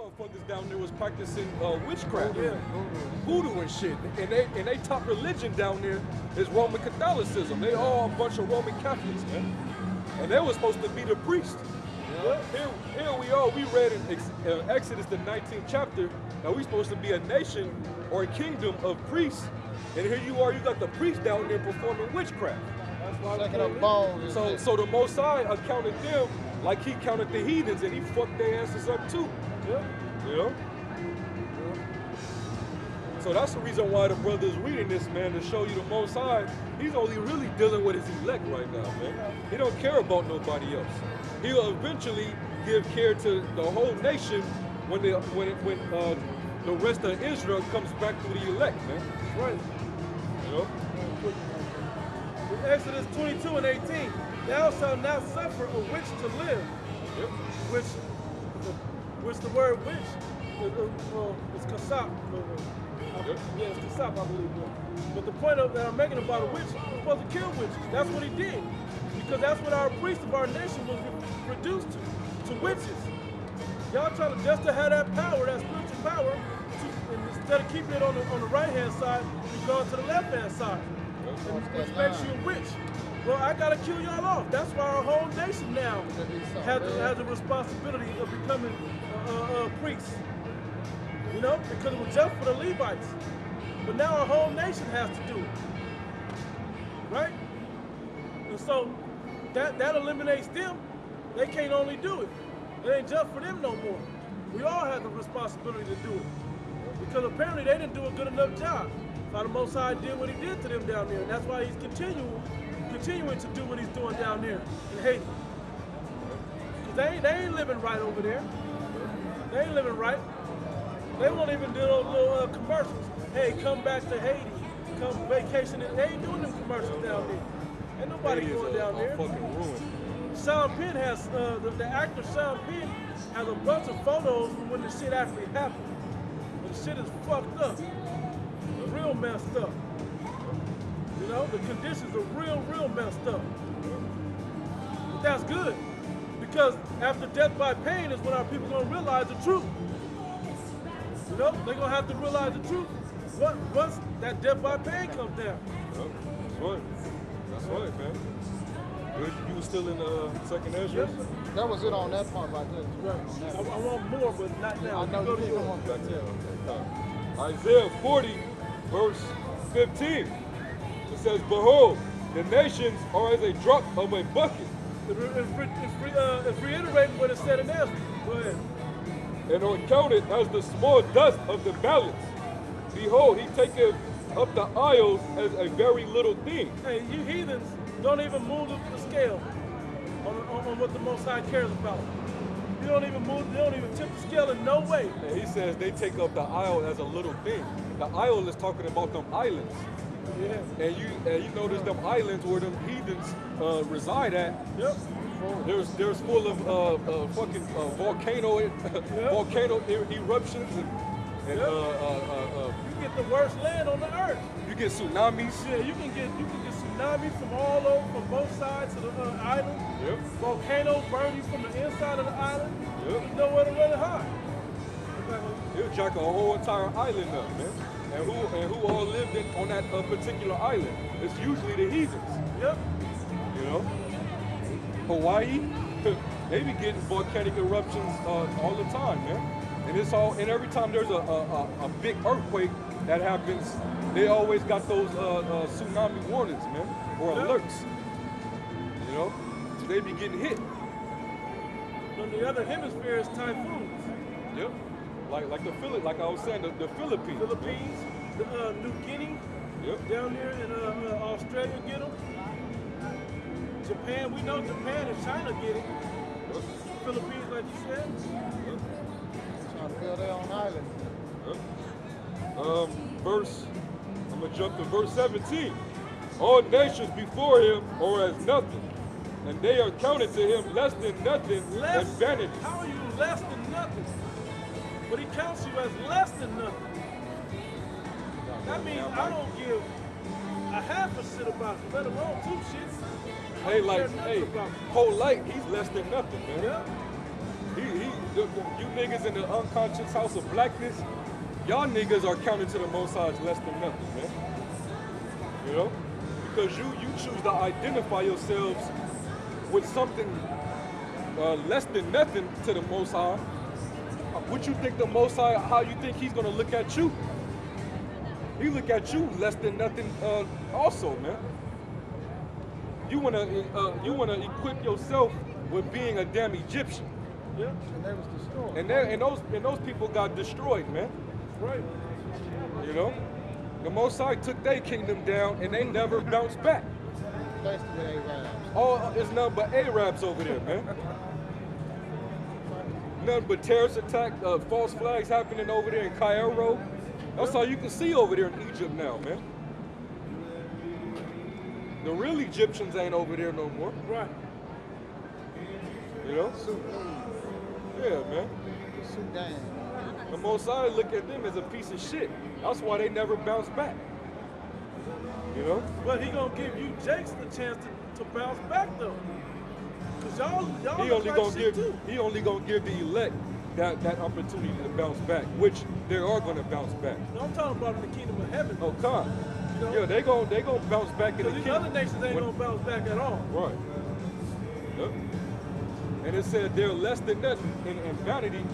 motherfuckers down there was practicing witchcraft, voodoo and shit. And they top religion down there is Roman Catholicism. They all a bunch of Roman Catholics, man. And they were supposed to be the priests. Yeah. Here we are. We read in Exodus the 19th chapter that we're supposed to be a nation or a kingdom of priests. And here you are. You got the priests down there performing witchcraft. That's why sucking up bones. So the Most High accounted them like he counted the heathens, and he fucked their asses up too. Yeah. You know? Yeah. So that's the reason why the brother is reading this, man, to show you the Most High. He's only really dealing with his elect right now, man. He don't care about nobody else. He'll eventually give care to the whole nation when the rest of Israel comes back to the elect, man. That's right. You know? In Exodus 22 and 18, thou shalt not suffer a witch to live. Yep. Which the word witch is kasap. Yep. Yeah, it's kasap, I believe. But the point that I'm making about a witch, he's supposed to kill witches. That's what he did. Because that's what our priests of our nation was reduced to witches. Y'all trying to just to have that power, that spiritual power, and instead of keeping it on the right-hand side, you go to the left-hand side, which makes you a witch. Well, I got to kill y'all off. That's why our whole nation now has the responsibility of becoming priests. You know, because it was just for the Levites. But now our whole nation has to do it. Right? And so that eliminates them. They can't only do it. It ain't just for them no more. We all have the responsibility to do it. Because apparently they didn't do a good enough job. So the Most High did what he did to them down there. And that's why he's continuing to do what he's doing down there in Haiti. Because they ain't living right over there. They ain't living right. They won't even do those little commercials. Hey, come back to Haiti. Come vacation. They ain't doing them commercials down there. Ain't nobody going down there. Fucking ruined. Sean Penn has, the actor Sean Penn has a bunch of photos from when the shit actually happened. And the shit is fucked up. Real messed up. You know, the conditions are real messed up. But that's good. Because after death by pain is when our people gonna realize the truth. You know, they're gonna have to realize the truth once that death by pain comes down. Yep. That's right. That's right, man. You were still in second Ezra? Yes, that was it on that part right there. Right. I want more, but not now. I know go you to didn't yours. want that. Yeah. Okay. Isaiah 40, verse 15. It says, behold, the nations are as a drop of a bucket. It's reiterating what it said in Ezra. Go ahead. And are counted as the small dust of the balance. Behold, he taketh up the isles as a very little thing. Hey, you heathens don't even move the scale on what the Most High cares about. You don't even move, they don't even tip the scale in no way. And he says they take up the isle as a little thing. The isle is talking about them islands. Yeah. And you notice them islands where them heathens reside at. Yep. There's full of fucking volcano eruptions and you get the worst land on the earth. you get tsunamis. Yeah, you can get tsunamis from all over, from both sides of the island. Yep. Volcanoes burn you from the inside of the island. Yep. There's nowhere to run and hide. It'll jack a whole entire island up, man. And who all lived on that particular island? It's usually the heathens. Yep. You know, Hawaii, they be getting volcanic eruptions all the time, man. And every time there's a big earthquake that happens, they always got those tsunami warnings, man, or alerts. You know, so they be getting hit. On the other hemisphere is typhoons. Yep. Like I was saying, the Philippines. Philippines, New Guinea, Yep. down there in Australia get them. Japan, we know Japan and China get it. Yep. Philippines, like you said. Yep. Trying to build their own island. Yep. I'm gonna jump to verse 17. All nations before him are as nothing, and they are counted to him less than nothing and vanity. How are you less than nothing? But he counts you as less than nothing. That means I don't give a half a shit about you, let alone two shits. Hey, polite, he's less than nothing, man. Yeah. you niggas in the unconscious house of blackness, y'all niggas are counted to the Most High as less than nothing, man. You know? Because you choose to identify yourselves with something less than nothing to the Most High. What you think the Most High, how you think he's gonna look at you? He look at you less than nothing also, man. You wanna equip yourself with being a damn Egyptian. Yeah. And they was destroyed. And those people got destroyed, man. Right. You know? The Most High took their kingdom down and they never bounced back. Basically, Arabs. All it's nothing but Arabs over there, man. Nothing but terrorist attack, false flags happening over there in Cairo. That's all you can see over there in Egypt now, man. The real Egyptians ain't over there no more. Right. You know? Yeah, man. Sudan. The Most High look at them as a piece of shit. That's why they never bounce back. You know? But he gonna give you Jakes the chance to bounce back though. Cause y'all He look only like gonna shit give too. he only gonna give the elect that opportunity to bounce back, which they are gonna bounce back. No, I'm talking about in the kingdom of heaven. Oh, come. You know? Yeah, they gonna bounce back in the Cause these kingdom. other nations ain't gonna bounce back at all. Right. Yep. And it said they're less than nothing in Vanity.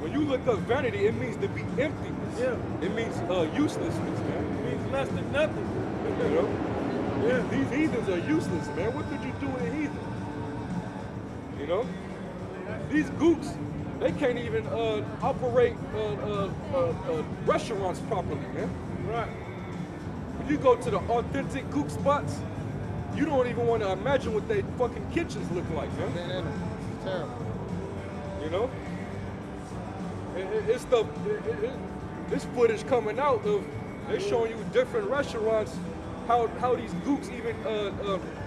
When you look up Vanity, it means to be emptiness. Yeah. It means uselessness, man. It means less than nothing. You know? Yeah. These heathens are useless, man. What could you do with a heathen? You know? These gooks, they can't even operate restaurants properly, man. Right. When you go to the authentic gook spots, you don't even want to imagine what they fucking kitchens look like, man. Been in them. It's terrible. You know? It's stuff. This footage coming out of they showing you different restaurants how these gooks even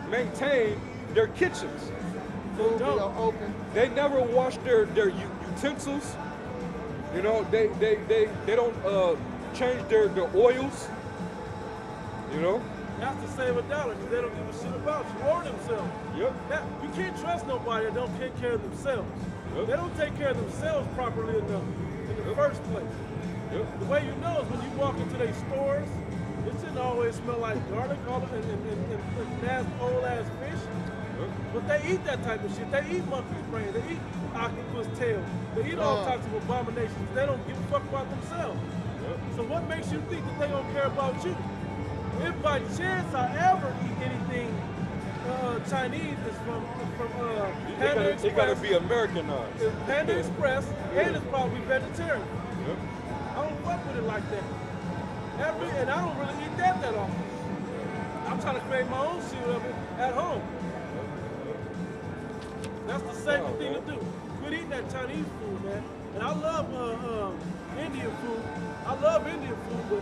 maintain their kitchens. Food be don't. open. They never wash their utensils. You know, they don't change their oils. You know? That's to save $1 because they don't give a shit about you or themselves. Yep. Now, you can't trust nobody that don't take care of themselves. Yep. They don't take care of themselves properly enough in the first place. Yep. The way you know is when you walk into their stores, it shouldn't always smell like garlic and nasty old ass fish. Yep. But they eat that type of shit. They eat monkey's brain. They eat octopus tail. They eat all types of abominations. They don't give a fuck about themselves. Yep. So what makes you think that they don't care about you? If by chance I ever eat anything Chinese, it's from Panda It gotta Express. be Americanized. It's Panda Express, and it's probably vegetarian. Yep. I don't fuck with it like that. And I don't really eat that often. I'm trying to create my own shit of it at home. That's the safest thing to do. Quit eating that Chinese food, man. And I love Indian food. I love Indian food, but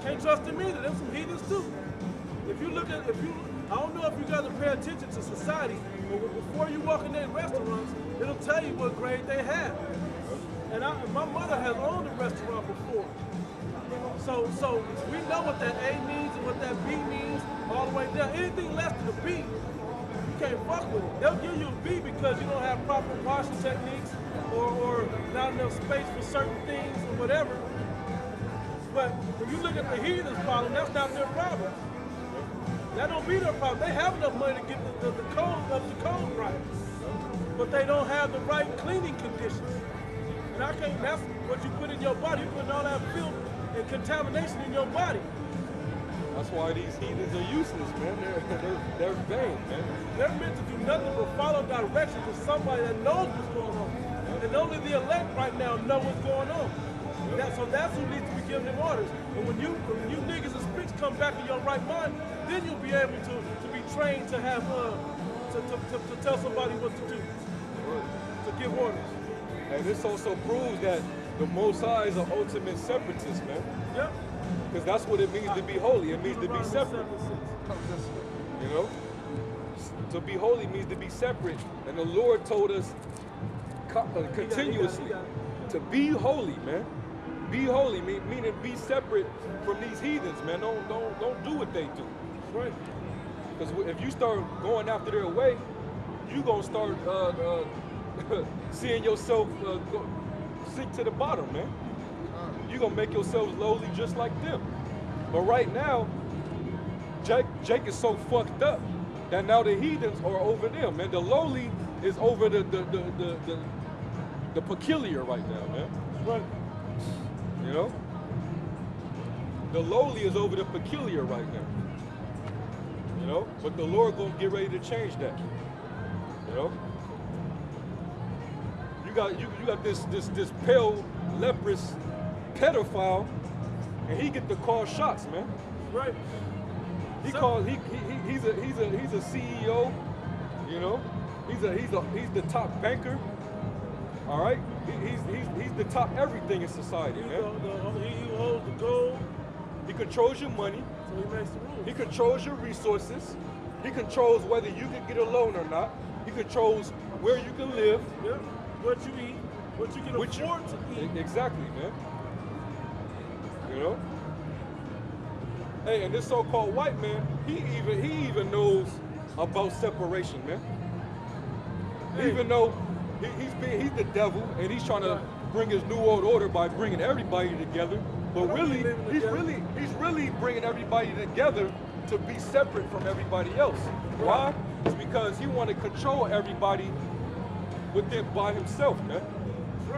can't trust them either. There's some heathens too. I don't know if you guys pay attention to society, but before you walk in their restaurants, it'll tell you what grade they have. And my mother has owned a restaurant before. So we know what that A means and what that B means all the way down. Anything less than a B, you can't fuck with it. They'll give you a B because you don't have proper washing techniques or not enough space for certain things or whatever. But when you look at the heathens problem, that's not their problem. That don't be their problem. They have enough money to get the code right. But they don't have the right cleaning conditions. And that's what you put in your body. You put all that filth and contamination in your body. That's why these heathens are useless, man. They're vain, man. They're meant to do nothing but follow directions of somebody that knows what's going on. And only the elect right now know what's going on. So that's who needs to be giving them orders. And when you niggas and speaks come back in your right mind, then you'll be able to be trained to have to tell somebody what to do, to give orders. And this also proves that the Most High is an ultimate separatist, man. Yep. Because that's what it means to be holy. It means to be separate. You know? To be holy means to be separate. And the Lord told us continuously to be holy, man. Be holy, meaning be separate from these heathens, man. Don't do what they do. Right. Because if you start going after their way, you gonna start seeing yourself sink to the bottom, man. You're gonna make yourselves lowly just like them. But right now, Jake is so fucked up that now the heathens are over them, man. The lowly is over the peculiar right now, man. Right. You know? The lowly is over the peculiar right now. You know? But the Lord gonna get ready to change that. You know? You got this pale, leprous pedophile, and he get to call shots, man. Right. He's a CEO, you know. He's the top banker. All right. He's the top everything in society, man. He holds the gold. He controls your money. So he makes the rules. He controls your resources. He controls whether you can get a loan or not. He controls where you can live. Yeah. What you eat, what you can afford to eat. Exactly, man. You know? Hey, and this so-called white man, he even knows about separation, man. Hey. Even though he's the devil and he's trying to bring his new world order by bringing everybody together, but really he's really bringing everybody together to be separate from everybody else. Why? It's because he wants to control everybody within by himself, man.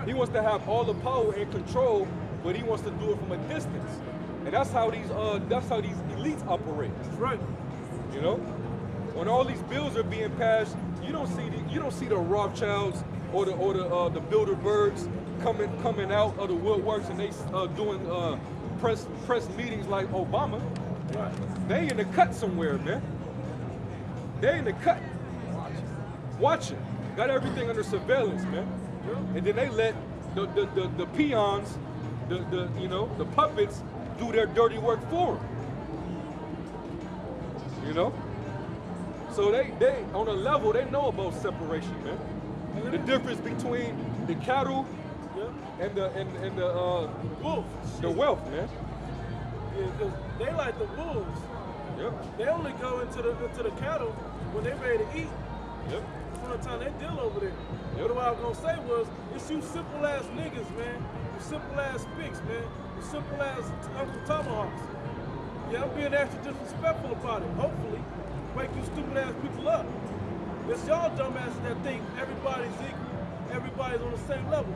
He wants to have all the power and control, but he wants to do it from a distance. And that's how these elites operate. That's right. You know, when all these bills are being passed, you don't see the Rothschilds or the Bilderbergs coming out of the woodworks and they doing press meetings like Obama. Right. They in the cut somewhere, man. They in the cut. Watching. Got everything under surveillance, man. And then they let the peons, the puppets do their dirty work for them. You know? So they on a level, they know about separation, man. The difference between the cattle and the wolves. The wealth, man. Yeah, because they like the wolves. Yep. They only go into the cattle when they ready to eat. Yep. From the time they deal over there. Yep. But what I was gonna say was, it's you simple ass niggas, man. You simple ass spics, man. You simple ass Uncle Tomahawks. Yeah, I'm being extra disrespectful about it. Hopefully, wake you stupid ass people up. It's y'all dumbasses that think everybody's equal, everybody's on the same level.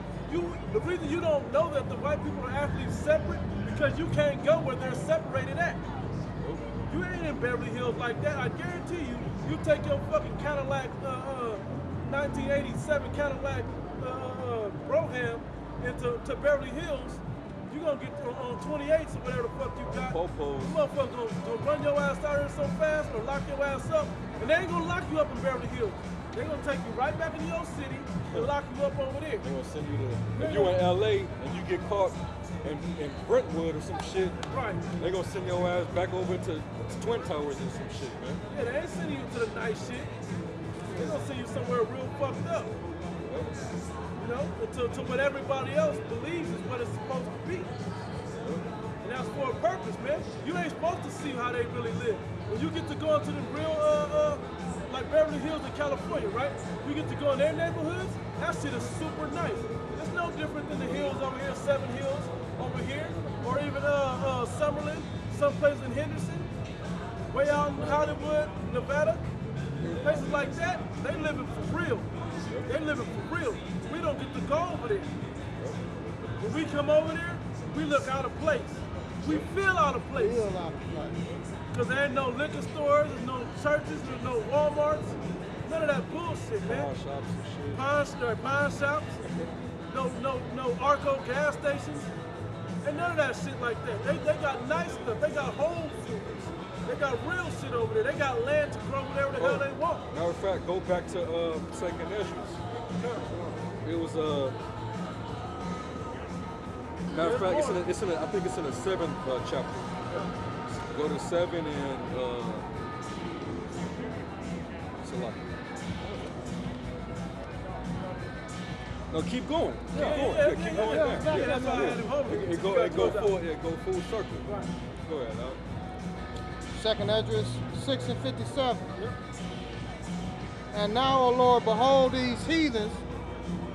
The reason you don't know that the white people are actually separate because you can't go where they're separated at. You ain't in Beverly Hills like that. I guarantee you. You take your fucking Cadillac, 1987 Cadillac Brougham to Beverly Hills, you gonna get on 28s or whatever the fuck you got. Popos. You motherfuckers gonna run your ass out here so fast or lock your ass up, and they ain't gonna lock you up in Beverly Hills. They're gonna take you right back into your city and lock you up over there. They're gonna send you to, if you're in LA and you get caught in Brentwood or some shit, Right. they're gonna send your ass back over to Twin Towers and some shit, man. Yeah, they ain't sending you to the nice shit. They're gonna send you somewhere real fucked up. You know, to what everybody else believes is what it's supposed to be. And that's for a purpose, man. You ain't supposed to see how they really live. When you get to go into the real, like Beverly Hills in California, right? You get to go in their neighborhoods, that shit is super nice. It's no different than the hills over here, Seven Hills over here, or even Summerlin, someplace in Henderson, way out in Hollywood, Nevada. Places like that, they living for real. They living for real. We don't get to go over there. When we come over there, we look out of place. We feel out of place. Feel out of place. Because there ain't no liquor stores, there's no churches, there's no Walmarts. None of that bullshit, man. Pawn shops and shit. Pawn shops. No Arco gas stations. And none of that shit like that. They got nice stuff. They got Whole Foods. They got real shit over there. They got land to grow whatever the hell they want. Matter of fact, go back to Second Esdras. It was matter of fact, I think it's in the 7th chapter. Go to 7 and it's a lot. No, keep going. Keep going. Keep going back. Yeah, that's why I had him home. It go full circle. Right. Go ahead, Al. Second Esdras 6 and 57. And now, O Lord, behold these heathens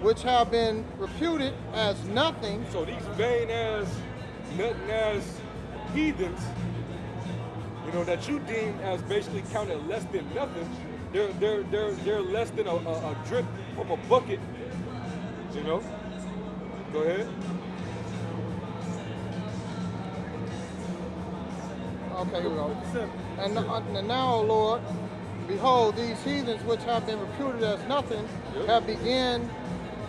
which have been reputed as nothing, So these vain ass, nothing ass heathens, you know, that you deem as basically counted less than nothing, they're less than a drip from a bucket, you know? Go ahead. okay, here we go. 57. And now, O Lord, behold, these heathens which have been reputed as nothing Yep. have begun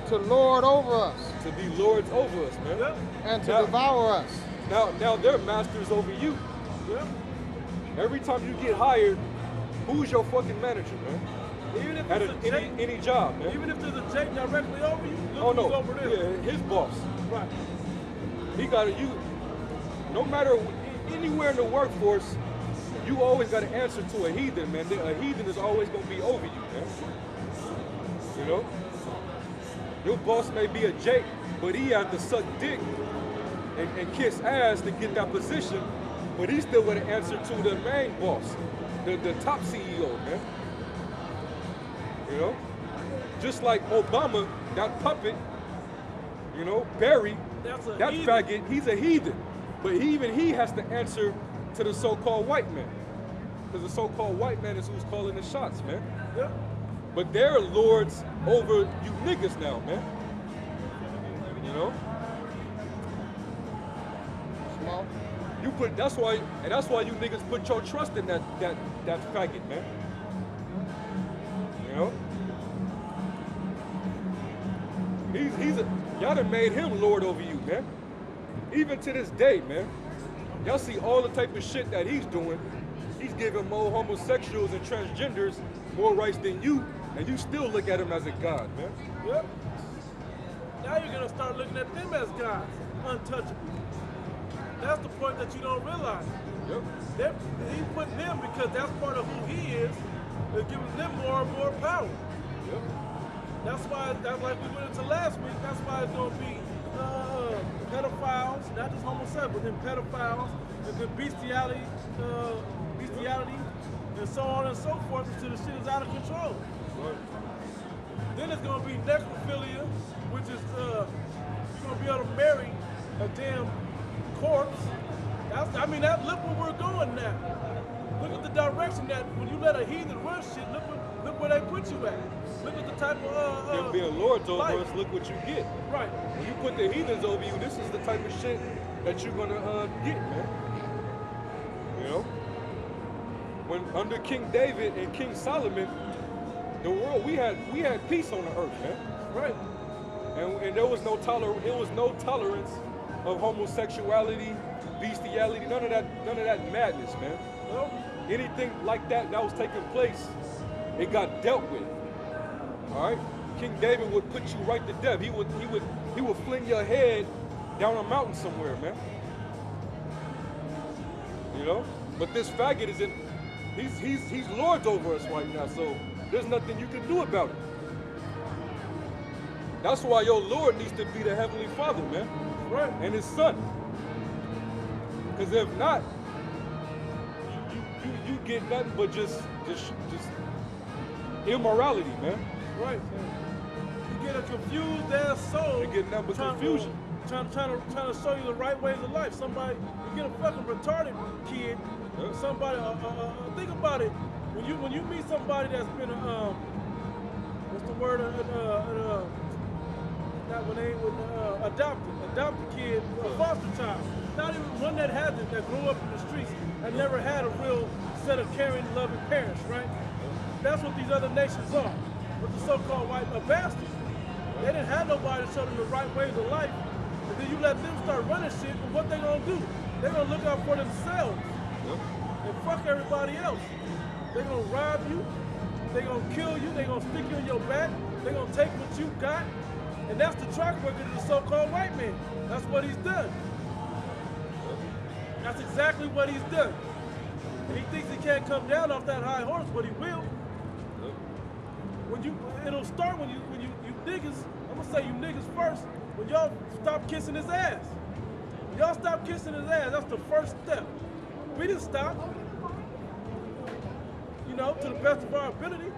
to lord over us To be lords over us, man. Yep. and to Now- devour us. Now they're masters over you. Yep. Every time you get hired, who's your fucking manager, man? Even if At it's a Jake, any job, man. even if there's a Jake directly over you, look Oh who's no, over there. yeah, his boss. Right. He got you. No matter anywhere in the workforce, you always got to answer to a heathen, man. A heathen is always gonna be over you, man. You know. Your boss may be a Jake, but he has to suck dick and kiss ass to get that position. But he's still gonna answer to the main boss, the top CEO, man. You know. Just like Obama, that puppet, you know, Barry, That's a that heathen. faggot, he's a heathen. But even he has to answer to the so-called white man. Because the so-called white man is who's calling the shots, man. Yep. But they're lords over you niggas now, man. You know? Small. You put that's why you niggas put your trust in that faggot, man. You know? Y'all done made him lord over you, man. Even to this day, man. Y'all see all the type of shit that he's doing. He's giving more homosexuals and transgenders more rights than you, and you still look at him as a god, man. Yep. Now you're gonna start looking at them as gods, untouchable. That's the point that you don't realize. Yep. He's putting them because that's part of who he is giving them more and more power. Yep. That's why, that's like we went into last week, that's why it's gonna be pedophiles, not just homosexuals, but then pedophiles, and then bestiality, and so on and so forth until the shit is out of control. Right. Then it's gonna be necrophilia, which is you're gonna be able to marry a damn corpse. Look where we're going now. Look at the direction that when you let a heathen run shit, look where they put you at. Look at the type of Them being lords over life. us, look what you get. Right. When you put the heathens over you, this is the type of shit that you're gonna get, man. You know? When under King David and King Solomon, the world we had peace on the earth, man. Right. And there was no tolerance of homosexuality, bestiality, none of that madness, man. Well, Anything like that was taking place, it got dealt with. All right? King David would put you right to death. He would fling your head down a mountain somewhere, man. You know? But this faggot is he's lords over us right now, so there's nothing you can do about it. That's why your Lord needs to be the Heavenly Father, man. right. And his son. Because if not, you get nothing but just immorality, man. Right. You get a confused ass soul. You get nothing but confusion. Trying to show you the right ways of life. Somebody, you get a fucking retarded kid. Yeah. Somebody, think about it. When you meet somebody that's been what's the word? Not when they adopted kid, a foster child. Not even one that hasn't, that grew up in the streets and never had a real set of caring, loving parents, right? That's what these other nations are. With the so-called white bastards. They didn't have nobody to show them the right ways of life. And then you let them start running shit, and what they gonna do? They're gonna look out for themselves and fuck everybody else. They're gonna rob you, they're gonna kill you, they're gonna stick you in your back, they're gonna take what you got, and that's the track record of the so-called white man. That's what he's done. That's exactly what he's done. And he thinks he can't come down off that high horse, but he will. It'll start when you niggas, I'm gonna say you niggas first, when y'all stop kissing his ass. When y'all stop kissing his ass, that's the first step. We didn't stop. You know, to the best of our ability.